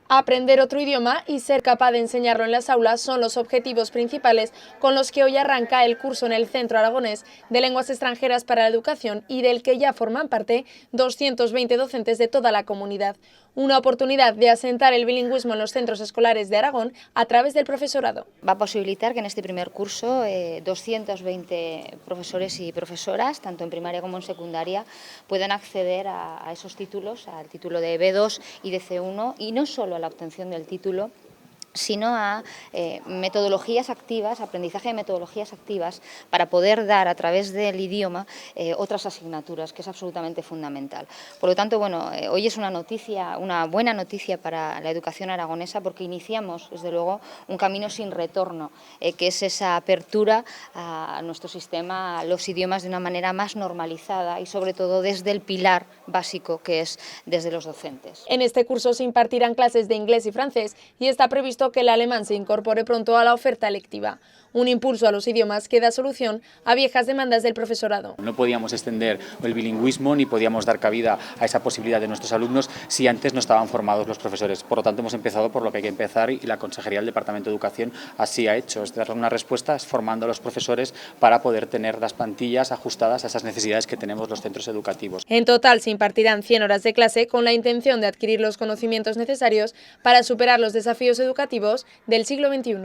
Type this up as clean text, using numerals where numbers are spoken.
Aprender otro idioma y ser capaz de enseñarlo en las aulas son los objetivos principales con los que hoy arranca el curso en el Centro Aragonés de Lenguas Extranjeras para la Educación y del que ya forman parte 220 docentes de toda la comunidad. Una oportunidad de asentar el bilingüismo en los centros escolares de Aragón a través del profesorado. Va a posibilitar que en este primer curso 220 profesores y profesoras, tanto en primaria como en secundaria, puedan acceder a esos títulos, al título de B2 y de C1, y no solo a la obtención del título, sino a metodologías activas, aprendizaje de metodologías activas para poder dar a través del idioma otras asignaturas, que es absolutamente fundamental. Por lo tanto, bueno, hoy es una buena noticia para la educación aragonesa porque iniciamos, desde luego, un camino sin retorno, que es esa apertura a nuestro sistema, a los idiomas de una manera más normalizada y sobre todo desde el pilar básico que es desde los docentes. En este curso se impartirán clases de inglés y francés y está previsto que el alemán se incorpore pronto a la oferta lectiva. Un impulso a los idiomas que da solución a viejas demandas del profesorado. No podíamos extender el bilingüismo ni podíamos dar cabida a esa posibilidad de nuestros alumnos si antes no estaban formados los profesores. Por lo tanto, hemos empezado por lo que hay que empezar y la Consejería del Departamento de Educación así ha hecho. Es dar una respuesta formando a los profesores para poder tener las plantillas ajustadas a esas necesidades que tenemos los centros educativos. En total se impartirán 100 horas de clase con la intención de adquirir los conocimientos necesarios para superar los desafíos educativos del siglo XXI.